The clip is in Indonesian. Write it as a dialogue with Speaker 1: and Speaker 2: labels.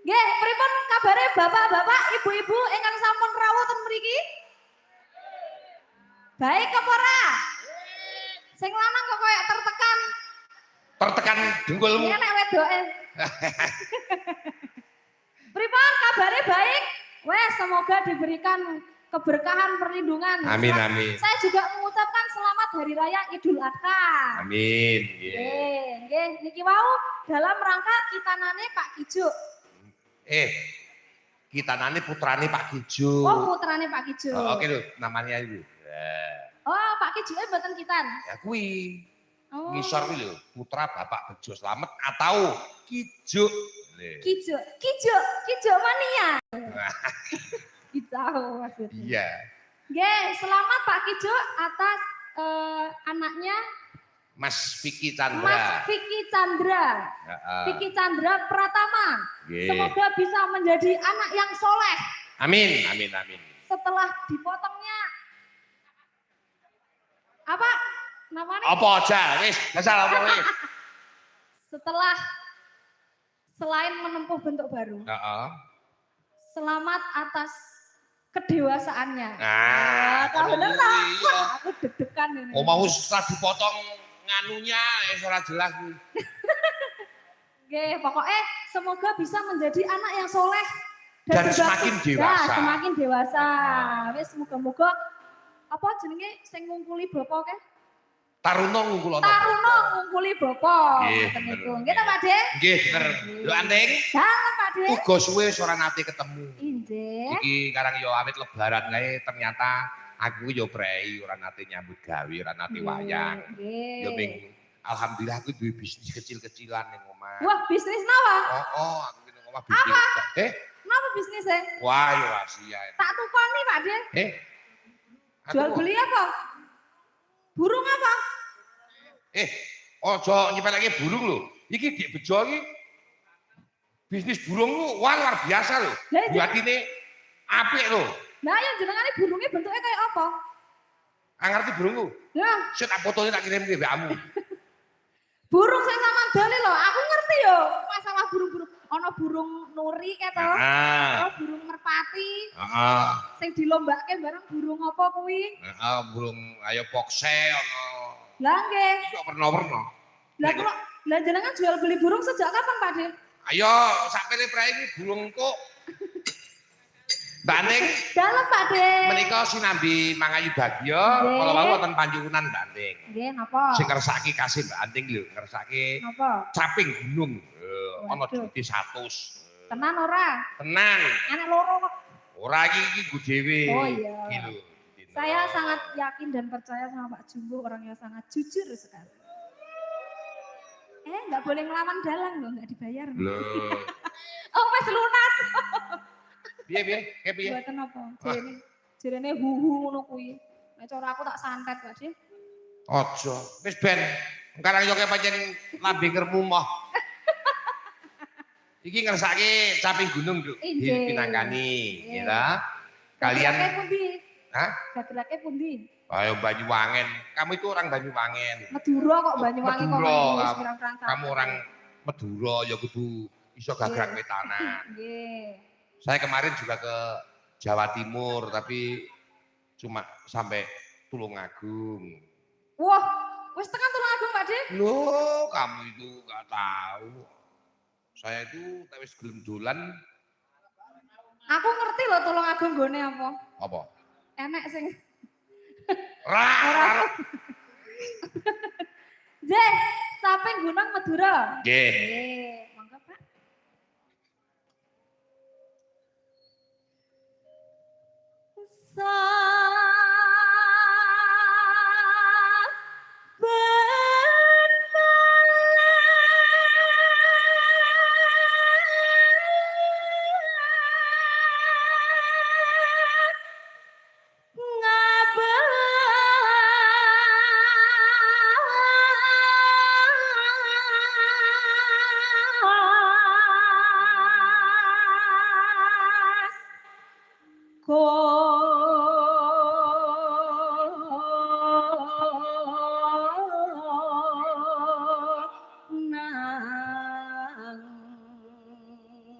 Speaker 1: Nggih, pripun kabare bapak-bapak, ibu-ibu ingkang sampun rawuh ten mriki? Baik apa ora? Sing lanang kok koyo tertekan.
Speaker 2: Tertekan dengkulmu.
Speaker 1: Iya nek wedoke. Pripun kabare baik? Wes semoga diberikan keberkahan perlindungan.
Speaker 2: Amin amin.
Speaker 1: Saya juga mengucapkan selamat Hari Raya Idul Adha.
Speaker 2: Amin.
Speaker 1: Nggih, niki wau dalam rangka kitanane Pak Kijo.
Speaker 2: Kitanane putrane Pak Kijo.
Speaker 1: Oh, putrane Pak Kijo.
Speaker 2: Oh, oke lho, namanya itu.
Speaker 1: Oh, Pak Kijo mboten kitan.
Speaker 2: Ya kuwi.
Speaker 1: Oh.
Speaker 2: Ngisor kuwi lho, putra Bapak Bejo Slamet atau Kijo.
Speaker 1: Kijo mania. Kicau maksudnya.
Speaker 2: Iya.
Speaker 1: Nggih, selamat Pak Kijo atas anaknya
Speaker 2: Mas Vicky Chandra.
Speaker 1: Mas Vicky Chandra. Vicky Chandra Pratama.
Speaker 2: Yeah.
Speaker 1: Semoga bisa menjadi anak yang soleh.
Speaker 2: Amin, amin, amin.
Speaker 1: Setelah dipotongnya apa namanya?
Speaker 2: Apa aja, wis, asal apa wis.
Speaker 1: Setelah selain menempuh bentuk baru. Selamat atas kedewasaannya. Tahu bener tak? Aku deg-degan ini.
Speaker 2: Oh mau setelah dipotong nganunya, ora jelas.
Speaker 1: Oke, pokoknya semoga bisa menjadi anak yang soleh
Speaker 2: dan semakin dewasa.
Speaker 1: Semakin dewasa. Wis moga-moga apa jenenge sing ngungkuli bapak ke?
Speaker 2: Taruna ngungkul ana.
Speaker 1: Taruna ngungkuli bapak.
Speaker 2: Nggih,
Speaker 1: niku. Nggih ta, Pak De?
Speaker 2: Nggih, bener. Lho Anting.
Speaker 1: Dalem, Pak De.
Speaker 2: Uga suwe ora nate ketemu.
Speaker 1: Injih.
Speaker 2: Iki karang yo awit lebaran kae ternyata aku yo prei ora nate nyambut gawe, ora nate wayang. Yo ming alhamdulillah aku duwe bisnis kecil-kecilan ning omah.
Speaker 1: Wah, bisnis napa?
Speaker 2: Oh, aku ning omah bisnis.
Speaker 1: Napa bisnisnya?
Speaker 2: Wah, yo rahasia.
Speaker 1: Tak tukoni, Pak De.
Speaker 2: Jual
Speaker 1: beli apa? Burung apa?
Speaker 2: Ojo nyepelake burung lho. Iki Dik Bejo iki bisnis burung lu wah luar biasa lho. Buatine apik lho.
Speaker 1: Lah yang jenengane burungnya bentuknya kayak apa?
Speaker 2: Ngerti burungku?
Speaker 1: Ya.
Speaker 2: Sik tak fotone tak kirim ke WA-mu.
Speaker 1: Burung sing sampean dole lho, aku ngerti yo masalah burung-burung. Ana burung nuri kae to. Ana burung merpati. Heeh. Sing dilombake bareng burung apa kuwi?
Speaker 2: Heeh, burung ayo pokse ana.
Speaker 1: Lah nggih.
Speaker 2: Iso warna-warna.
Speaker 1: Lah jenengan jual beli burung sejak kapan, Pak De?
Speaker 2: Ayo sakmene prae iki burung kok. Mbak Ning.
Speaker 1: Dalem, Pak De.
Speaker 2: Menika sinambi mangayu bagya kala wau wonten panjungunan Mbak Ning.
Speaker 1: Nggih, napa?
Speaker 2: Sing ngersaki kasih Mbak Anting lho, ngersaki
Speaker 1: napa?
Speaker 2: Caping gunung. Ana duwite 100.
Speaker 1: Tenan ora?
Speaker 2: Tenan.
Speaker 1: Anak loro kok.
Speaker 2: Ora iki ku dhewe.
Speaker 1: Oh iya. Saya sangat yakin dan percaya sama Pak Jumbo, orang yang sangat jujur sekali. Nggak boleh ngelawan dalang loh, nggak dibayar.
Speaker 2: Loh.
Speaker 1: Oh, wes lunas.
Speaker 2: Piye?
Speaker 1: Buatan apa? Jirene huhu ngono kuwi. Nek cara aku tak santet, Pak De.
Speaker 2: Aja. Wis ben. Sekarang yo pancen lambe ngermumoh. Iki ngersake caping gunung, Duk. Di Pinangkani, ya. Kalian Gagerake pundi? Ayo Banyuwangen. Kamu itu orang Banyuwangen.
Speaker 1: Madura kok Banyuwangen kok pirang-pirang tahun.
Speaker 2: Kamu orang Madura ya kudu iso gagrag wetanan.
Speaker 1: Nggih.
Speaker 2: Saya kemarin juga ke Jawa Timur tapi cuma sampai Tulungagung.
Speaker 1: Wah, wis tekan Tulungagung, Pak De?
Speaker 2: Loh, kamu itu enggak tahu. Saya itu wis gelem dolan.
Speaker 1: Aku ngerti loh Tulungagung gone apa.
Speaker 2: Apa?
Speaker 1: Enek sing
Speaker 2: Ora.
Speaker 1: Jeh, Caping Gunung Madura.
Speaker 2: Nggih.
Speaker 1: Monggo, Pak. Go